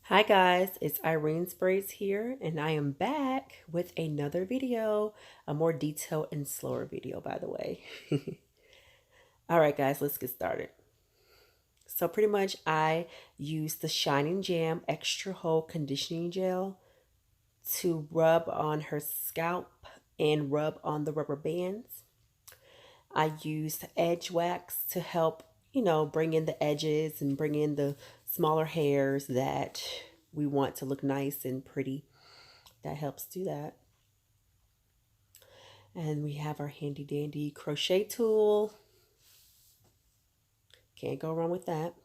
Hi guys, it's Irene's Braids here, and I am back with another video, a more detailed and slower video, by the way. All right, guys, let's get started. So pretty much I use the Shining Jam Extra Hold Conditioning Gel to rub on her scalp and rub on the rubber bands. I used edge wax to help, bring in the edges and bring in the smaller hairs that we want to look nice and pretty. That helps do that. And we have our handy dandy crochet tool. Can't go wrong with that.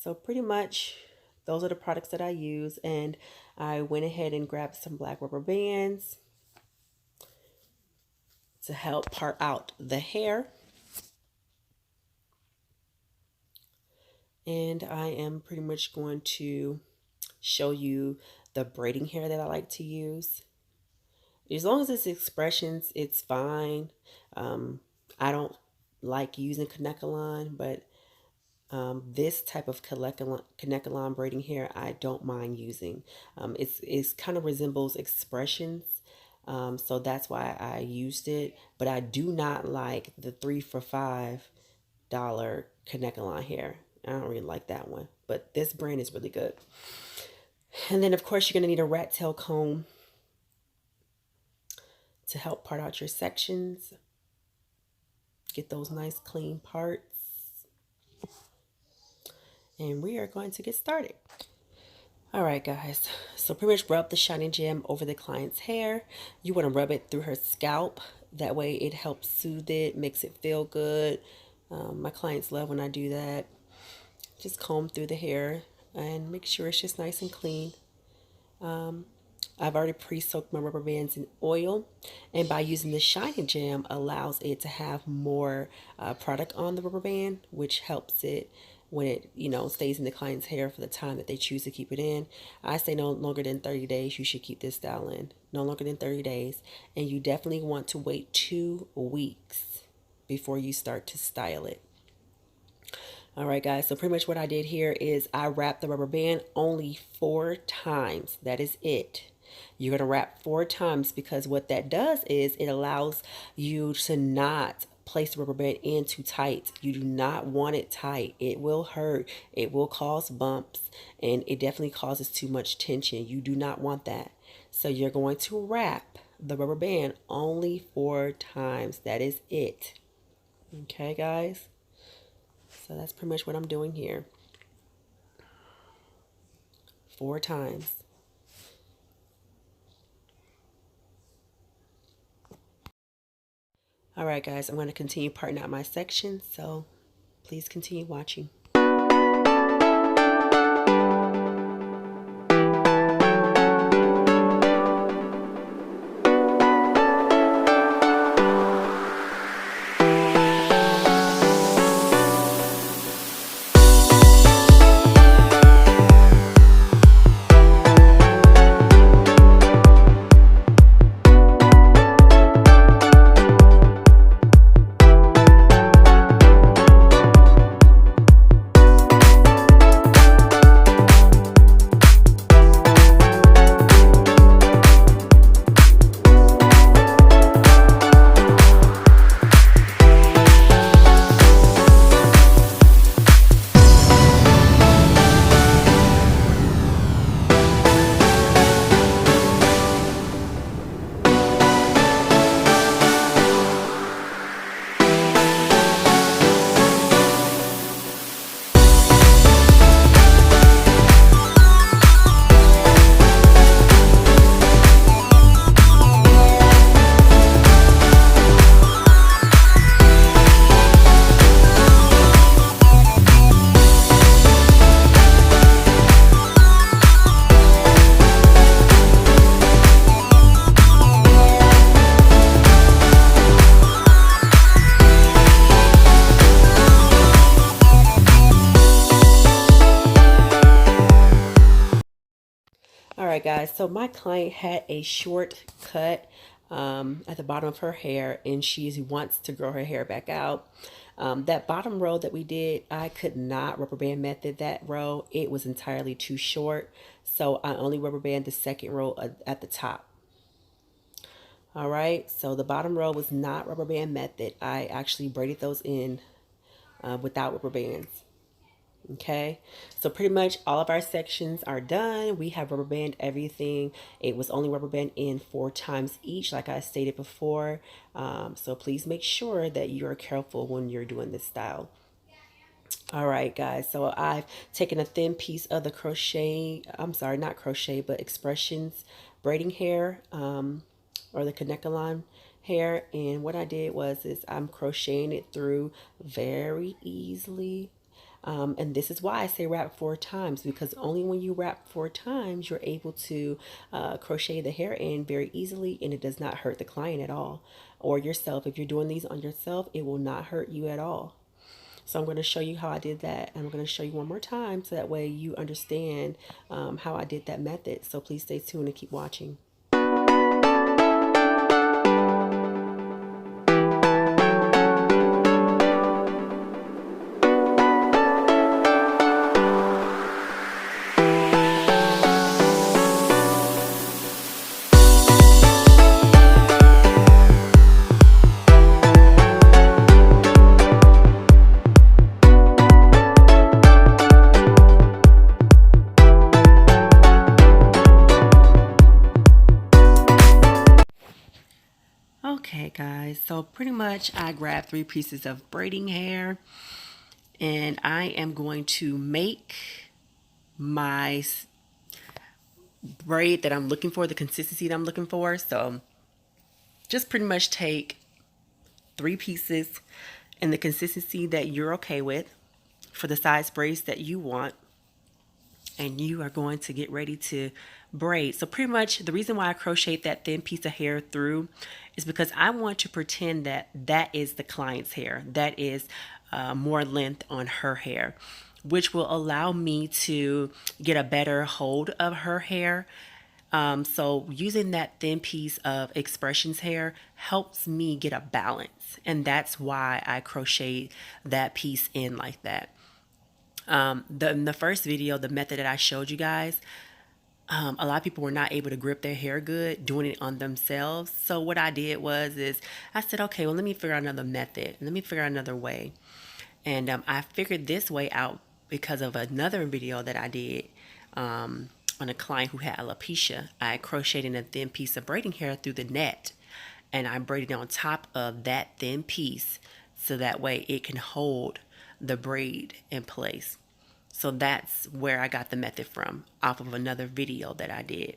So pretty much those are the products that I use, and I went ahead and grabbed some black rubber bands to help part out the hair. And I am pretty much going to show you the braiding hair that I like to use. As long as it's expressions, it's fine. I don't like using Kanekalon, but this type of Kanekalon braiding hair, I don't mind using. It's kind of resembles expressions, so that's why I used it. But I do not like the $3 for $5 Kanekalon hair. I don't really like that one, but this brand is really good. And then of course you're gonna need a rat tail comb to help part out your sections. Get those nice clean parts. And we are going to get started. All right, guys. So pretty much rub the Shining Gem over the client's hair. You want to rub it through her scalp. That way it helps soothe it, makes it feel good. My clients love when I do that. Just comb through the hair and make sure it's just nice and clean. I've already pre-soaked my rubber bands in oil, and by using the Shining Gem allows it to have more product on the rubber band, which helps it when it stays in the client's hair for the time that they choose to keep it in. I say no longer than 30 days you should keep this style in. No longer than 30 days, and you definitely want to wait 2 weeks before you start to style it. All right, guys, so pretty much what I did here is I wrapped the rubber band only 4 times. That is it. You're going to wrap 4 times because what that does is it allows you to not place the rubber band in too tight. You do not want it tight. It will hurt. It will cause bumps, and it definitely causes too much tension. You do not want that. So you're going to wrap the rubber band only 4 times. That is it. Okay, guys? So that's pretty much what I'm doing here. 4 times. All right, guys, I'm going to continue parting out my section, so please continue watching. All right, guys, so my client had a short cut at the bottom of her hair, and she wants to grow her hair back out. That bottom row that we did, I could not rubber band method that row. It was entirely too short. So I only rubber band the second row at the top. All right, so the bottom row was not rubber band method. I actually braided those in without rubber bands. Okay, so pretty much all of our sections are done. We have rubber band everything. It was only rubber band in 4 times each, like I stated before. So please make sure that you're careful when you're doing this style. All right, guys, so I've taken a thin piece of the crochet, I'm sorry, not crochet, but expressions braiding hair, or the Kanekalon hair. And what I did was I'm crocheting it through very easily. And this is why I say wrap 4 times, because only when you wrap 4 times, you're able to crochet the hair in very easily, and it does not hurt the client at all, or yourself. If you're doing these on yourself, it will not hurt you at all. So I'm going to show you how I did that. And I'm going to show you one more time so that way you understand how I did that method. So please stay tuned and keep watching. Okay, guys, so pretty much I grabbed 3 pieces of braiding hair, and I am going to make my braid that I'm looking for, the consistency that I'm looking for. So just pretty much take 3 pieces and the consistency that you're okay with for the size braids that you want, and you are going to get ready to braid. So pretty much the reason why I crochet that thin piece of hair through is because I want to pretend that that is the client's hair. That is more length on her hair, which will allow me to get a better hold of her hair. So using that thin piece of expressions hair helps me get a balance, and that's why I crochet that piece in like that. In the first video, the method that I showed you guys, a lot of people were not able to grip their hair good doing it on themselves. So what I did was I said, okay, well, let me figure out another method. Let me figure out another way. And I figured this way out because of another video that I did on a client who had alopecia. I crocheted a thin piece of braiding hair through the net, and I braided on top of that thin piece so that way it can hold the braid in place. So that's where I got the method from, off of another video that I did.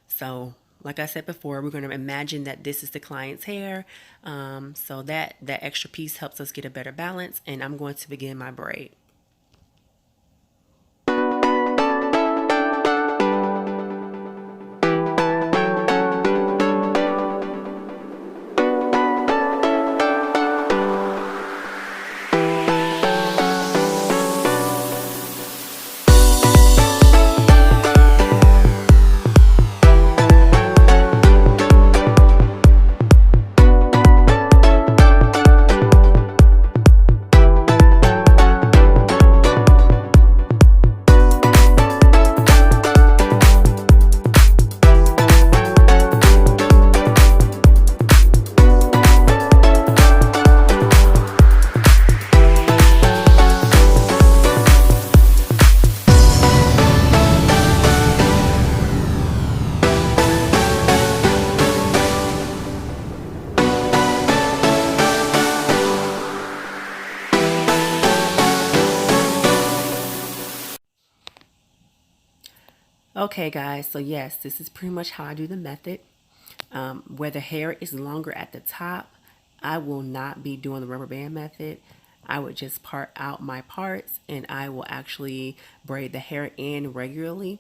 So like I said before, we're going to imagine that this is the client's hair, so that extra piece helps us get a better balance, and I'm going to begin my braid. Okay, guys, so yes, this is pretty much how I do the method. Where the hair is longer at the top, I will not be doing the rubber band method. I would just part out my parts, and I will actually braid the hair in regularly.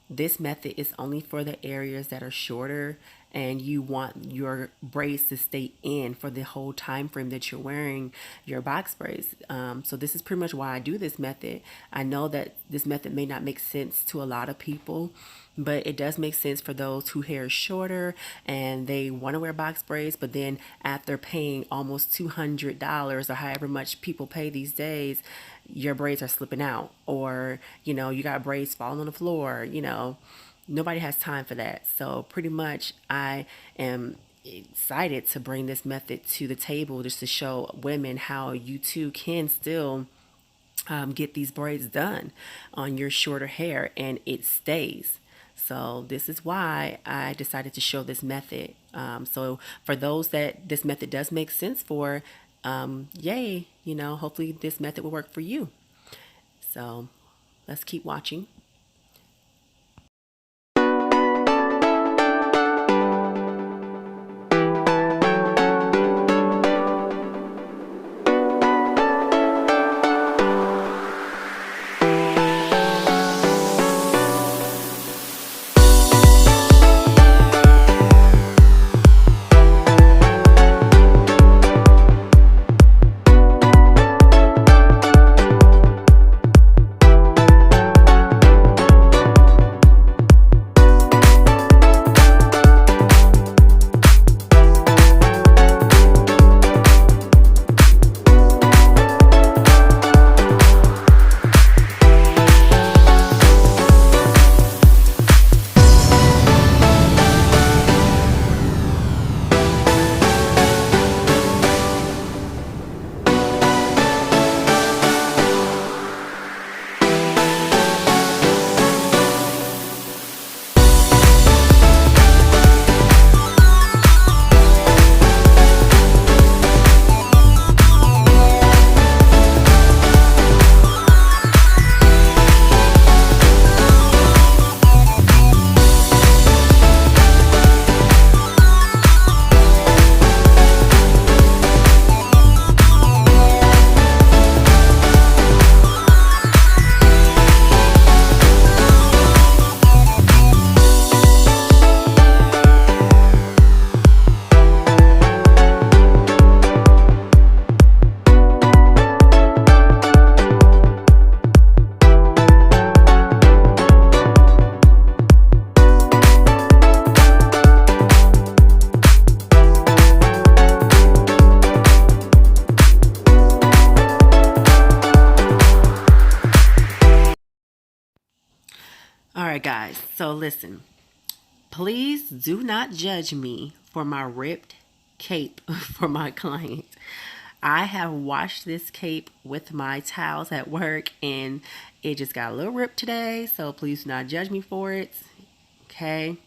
This method is only for the areas that are shorter and you want your braids to stay in for the whole time frame that you're wearing your box braids. So this is pretty much why I do this method. I know that this method may not make sense to a lot of people, but it does make sense for those who hair is shorter and they want to wear box braids, but then after paying almost $200 or however much people pay these days, your braids are slipping out, or you got braids falling on the floor. Nobody has time for that. So pretty much I am excited to bring this method to the table just to show women how you too can still get these braids done on your shorter hair and it stays. So this is why I decided to show this method. So for those that this method does make sense for, yay, hopefully this method will work for you. So let's keep watching. All right, guys, so listen, please do not judge me for my ripped cape for my client. I have washed this cape with my towels at work and it just got a little ripped today, so please do not judge me for it. Okay,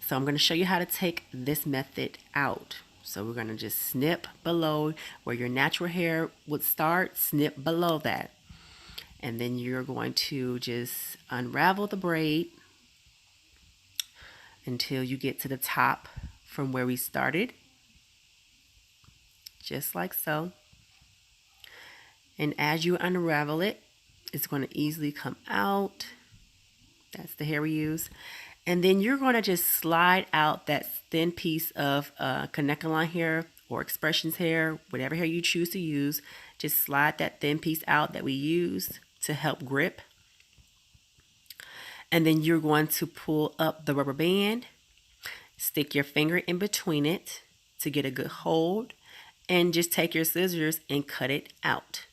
so I'm going to show you how to take this method out. So we're going to just snip below where your natural hair would start, snip below that. And then you're going to just unravel the braid until you get to the top from where we started. Just like so. And as you unravel it, it's going to easily come out. That's the hair we use. And then you're going to just slide out that thin piece of connector line hair or expressions hair, whatever hair you choose to use. Just slide that thin piece out that we used to help grip. And then you're going to pull up the rubber band, stick your finger in between it to get a good hold, and just take your scissors and cut it out.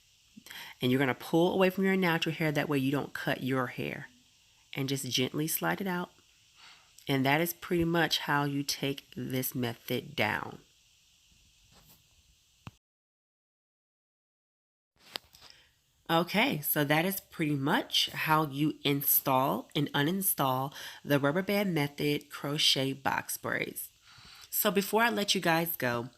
And you're going to pull away from your natural hair, that way you don't cut your hair. And just gently slide it out. And that is pretty much how you take this method down. Okay, so that is pretty much how you install and uninstall the Rubberband Method crochet box braids. So before I let you guys go,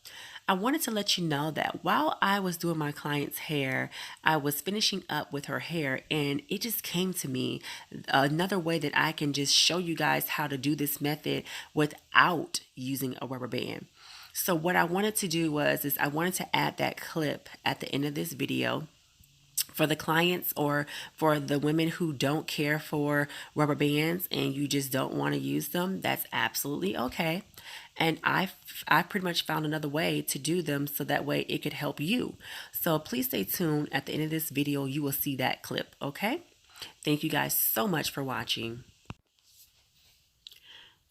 I wanted to let you know that while I was doing my client's hair, I was finishing up with her hair, and it just came to me another way that I can just show you guys how to do this method without using a rubber band. So what I wanted to do was I wanted to add that clip at the end of this video For the clients or for the women who don't care for rubber bands and you just don't want to use them, that's absolutely okay. And I pretty much found another way to do them so that way it could help you. So please stay tuned. At the end of this video, you will see that clip, okay? Thank you guys so much for watching.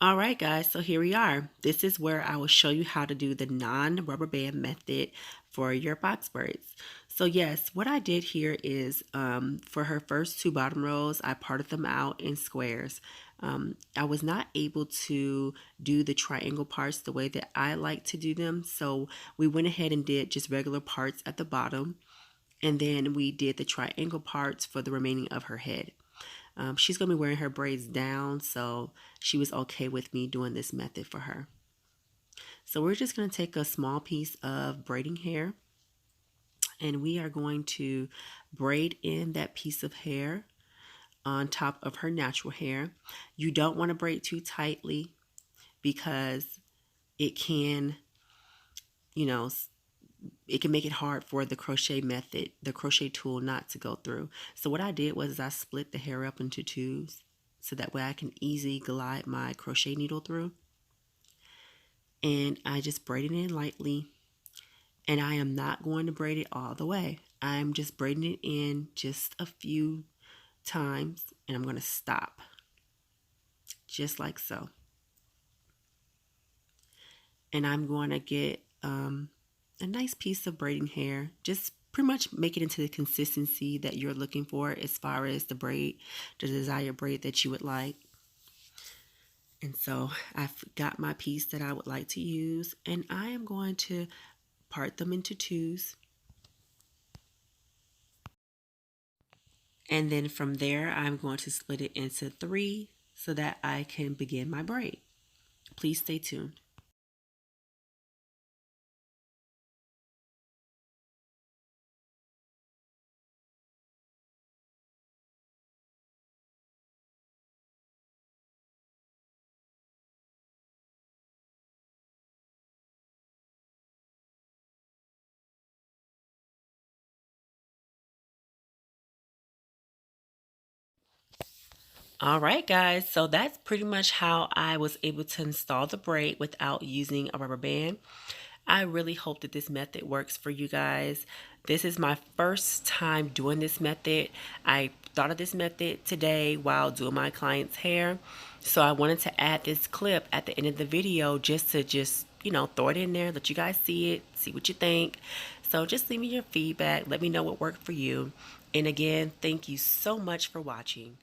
All right, guys, so here we are. This is where I will show you how to do the non-rubber band method for your box braids. So yes, what I did here is for her first two bottom rows, I parted them out in squares. I was not able to do the triangle parts the way that I like to do them, so we went ahead and did just regular parts at the bottom, and then we did the triangle parts for the remaining of her head. She's going to be wearing her braids down, so she was okay with me doing this method for her. So we're just going to take a small piece of braiding hair, and we are going to braid in that piece of hair on top of her natural hair. You don't want to braid too tightly because it can, you know, it can make it hard for the crochet method, the crochet tool, not to go through. So what I did was I split the hair up into twos so that way I can easily glide my crochet needle through. And I just braided it in lightly, and I am not going to braid it all the way. I'm just braiding it in just a few times, and I'm going to stop just like so. And I'm going to get a nice piece of braiding hair, just pretty much make it into the consistency that you're looking for as far as the braid, the desired braid that you would like. And so I've got my piece that I would like to use, and I am going to part them into twos. And then from there, I'm going to split it into three so that I can begin my braid. Please stay tuned. All right, guys, so that's pretty much how I was able to install the braid without using a rubber band. I really hope that this method works for you guys. This is my first time doing this method. I thought of this method today while doing my client's hair. So I wanted to add this clip at the end of the video just to throw it in there, let you guys see it, see what you think. So just leave me your feedback. Let me know what worked for you. And again, thank you so much for watching.